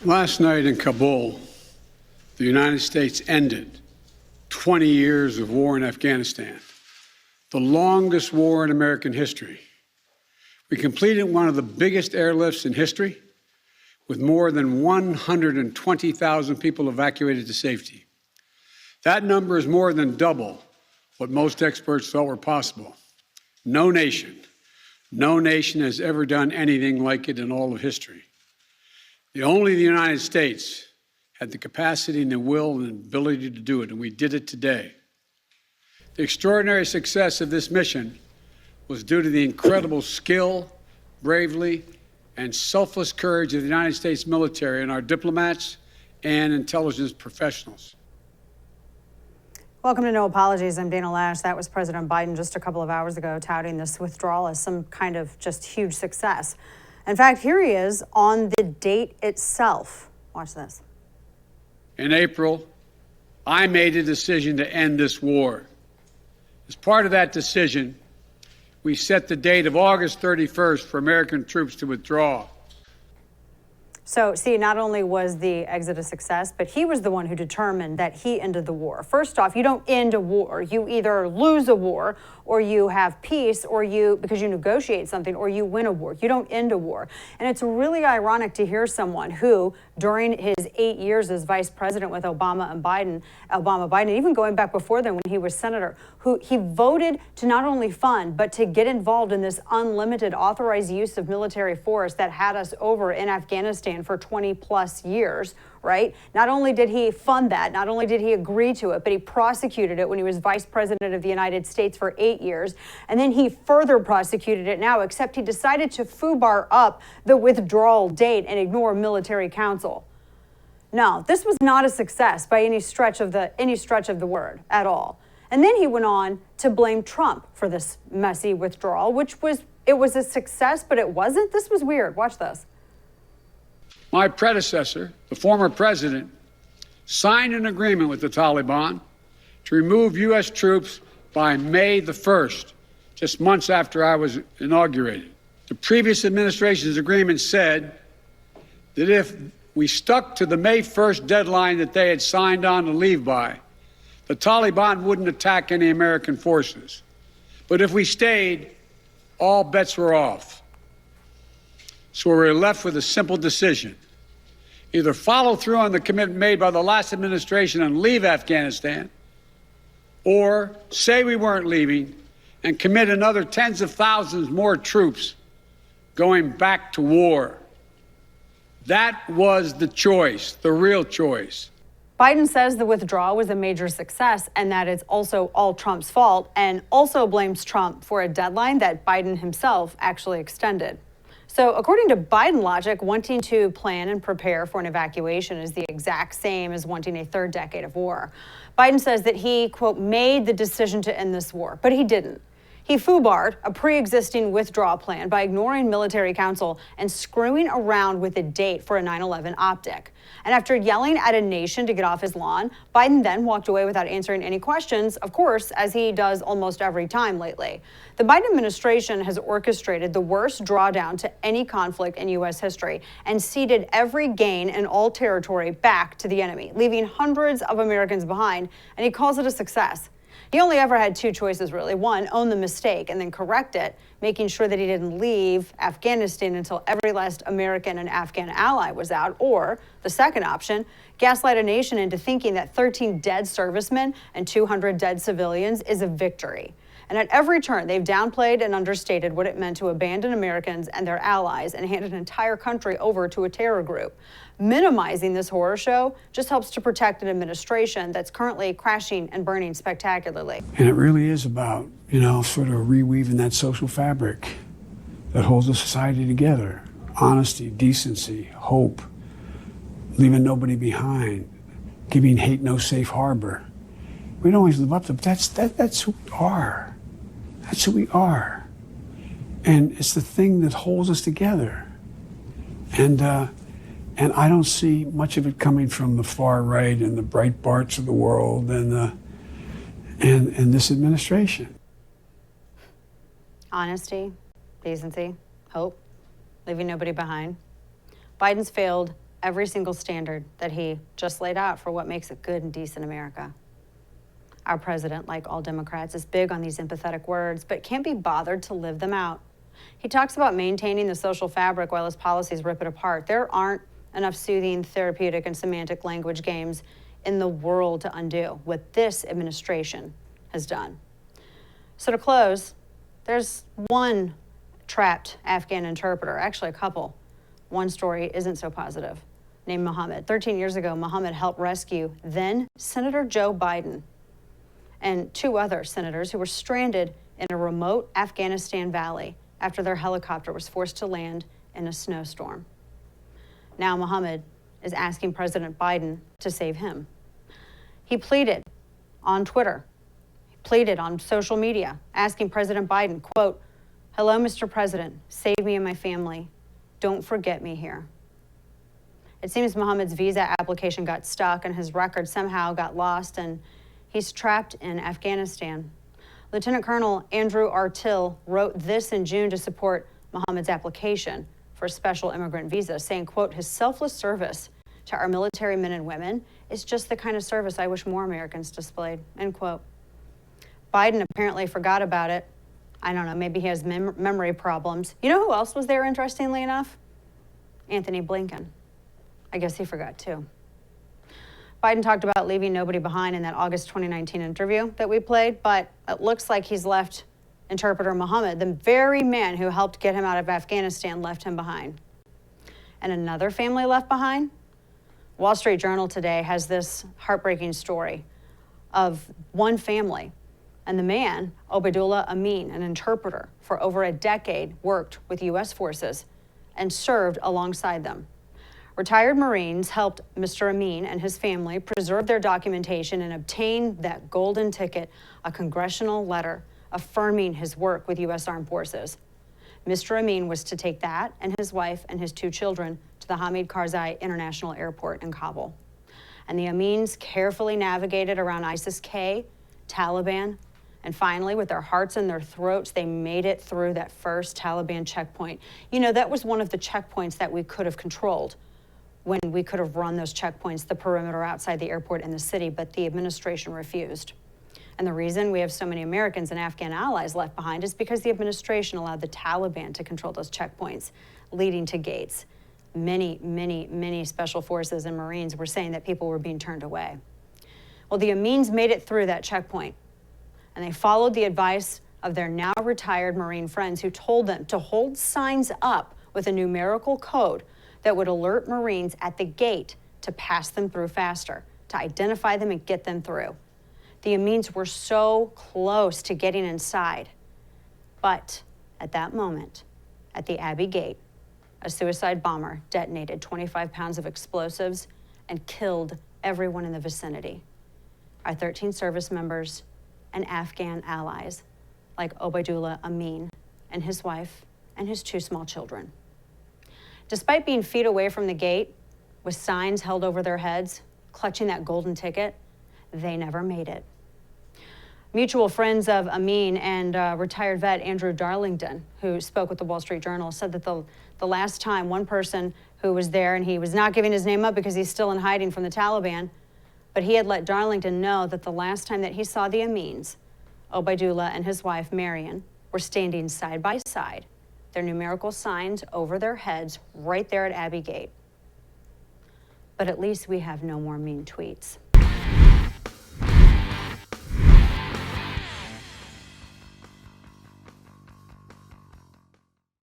Last night in Kabul, the United States ended 20 years of war in Afghanistan, the longest war in American history. We completed one of the biggest airlifts in history, with more than 120,000 people evacuated to safety. That number is more than double what most experts thought were possible. No nation has ever done anything like it in all of history. Only the United States had the capacity and the will and ability to do it, and we did it today. The extraordinary success of this mission was due to the incredible skill, bravery, and selfless courage of the United States military and our diplomats and intelligence professionals. Welcome to No Apologies. I'm Dana Lash. That was President Biden just a couple of hours ago touting this withdrawal as some kind of just huge success. In fact, here he is on the date itself. Watch this. In April, I made a decision to end this war. As part of that decision, we set the date of August 31st for American troops to withdraw. So, see, not only was the exit a success, but he was the one who determined that he ended the war. First off, you don't end a war. You either lose a war, or you have peace, or because you negotiate something, or you win a war. You don't end a war. And it's really ironic to hear someone who, during his 8 years as vice president with Obama, Biden, even going back before then when he was senator, who he voted to not only fund, but to get involved in this unlimited authorized use of military force that had us over in Afghanistan for 20 plus years, right? Not only did he fund that, not only did he agree to it, but he prosecuted it when he was vice president of the United States for 8 years. And then he further prosecuted it now, except he decided to foobar up the withdrawal date and ignore military counsel. No, this was not a success by any stretch of the word at all. And then he went on to blame Trump for this messy withdrawal, it was a success, but it wasn't. This was weird. Watch this. My predecessor, the former president, signed an agreement with the Taliban to remove U.S. troops by May the 1st, just months after I was inaugurated. The previous administration's agreement said that if we stuck to the May 1st deadline that they had signed on to leave by, the Taliban wouldn't attack any American forces. But if we stayed, all bets were off. So we were left with a simple decision. Either follow through on the commitment made by the last administration and leave Afghanistan, or say we weren't leaving and commit another tens of thousands more troops going back to war. That was the choice, the real choice. Biden says the withdrawal was a major success and that it's also all Trump's fault, and also blames Trump for a deadline that Biden himself actually extended. So according to Biden logic, wanting to plan and prepare for an evacuation is the exact same as wanting a third decade of war. Biden says that he, quote, made the decision to end this war, but he didn't. He foobarred a pre-existing withdrawal plan by ignoring military counsel and screwing around with a date for a 9/11 optic. And after yelling at a nation to get off his lawn, Biden then walked away without answering any questions, of course, as he does almost every time lately. The Biden administration has orchestrated the worst drawdown to any conflict in U.S. history and ceded every gain in all territory back to the enemy, leaving hundreds of Americans behind, and he calls it a success. He only ever had two choices, really. One, own the mistake and then correct it, making sure that he didn't leave Afghanistan until every last American and Afghan ally was out. Or the second option, gaslight a nation into thinking that 13 dead servicemen and 200 dead civilians is a victory. And at every turn, they've downplayed and understated what it meant to abandon Americans and their allies and hand an entire country over to a terror group. Minimizing this horror show just helps to protect an administration that's currently crashing and burning spectacularly. And it really is about, sort of reweaving that social fabric that holds a society together. Honesty, decency, hope, leaving nobody behind, giving hate no safe harbor. We don't always live up to it, but that's who we are. That's who we are. And it's the thing that holds us together. And I don't see much of it coming from the far right and the Breitbarts of the world and this administration. Honesty, decency, hope, leaving nobody behind. Biden's failed every single standard that he just laid out for what makes a good and decent America. Our president, like all Democrats, is big on these empathetic words, but can't be bothered to live them out. He talks about maintaining the social fabric while his policies rip it apart. There aren't enough soothing, therapeutic, and semantic language games in the world to undo what this administration has done. So to close, there's one trapped Afghan interpreter, actually a couple. One story isn't so positive, named Mohammed. 13 years ago, Mohammed helped rescue then Senator Joe Biden and two other senators who were stranded in a remote Afghanistan valley after their helicopter was forced to land in a snowstorm. Now Mohammed is asking President Biden to save him. He pleaded on Twitter, he pleaded on social media, asking President Biden, quote, "Hello, Mr. President, save me and my family. Don't forget me here." It seems Mohammed's visa application got stuck and his record somehow got lost, and he's trapped in Afghanistan. Lieutenant Colonel Andrew R. Till wrote this in June to support Mohammed's application for a special immigrant visa, saying, quote, "His selfless service to our military men and women is just the kind of service I wish more Americans displayed," end quote. Biden apparently forgot about it. I don't know, maybe he has memory problems. You know who else was there, interestingly enough? Anthony Blinken. I guess he forgot too. Biden talked about leaving nobody behind in that August 2019 interview that we played, but it looks like he's left interpreter Mohammed, the very man who helped get him out of Afghanistan, left him behind. And another family left behind? Wall Street Journal today has this heartbreaking story of one family. And the man, Obaidullah Amin, an interpreter for over a decade, worked with U.S. forces and served alongside them. Retired Marines helped Mr. Amin and his family preserve their documentation and obtain that golden ticket, a congressional letter affirming his work with U.S. Armed Forces. Mr. Amin was to take that and his wife and his two children to the Hamid Karzai International Airport in Kabul. And the Amins carefully navigated around ISIS-K, Taliban, and finally, with their hearts in their throats, they made it through that first Taliban checkpoint. You know, that was one of the checkpoints that we could have controlled when we could have run those checkpoints, the perimeter outside the airport in the city, but the administration refused. And the reason we have so many Americans and Afghan allies left behind is because the administration allowed the Taliban to control those checkpoints, leading to gates. Many special forces and Marines were saying that people were being turned away. Well, the Amins made it through that checkpoint, and they followed the advice of their now retired Marine friends who told them to hold signs up with a numerical code that would alert Marines at the gate to pass them through faster, to identify them and get them through. The Amins were so close to getting inside. But at that moment, at the Abbey Gate, a suicide bomber detonated 25 pounds of explosives and killed everyone in the vicinity. Our 13 service members and Afghan allies, like Obaidullah Amin and his wife and his two small children. Despite being feet away from the gate, with signs held over their heads, clutching that golden ticket, they never made it. Mutual friends of Amin and retired vet Andrew Darlington, who spoke with the Wall Street Journal, said that the last time one person who was there, and he was not giving his name up because he's still in hiding from the Taliban, but he had let Darlington know that the last time that he saw the Amins, Obaidullah and his wife Marion, were standing side by side, their numerical signs over their heads right there at Abbey Gate. But at least we have no more mean tweets.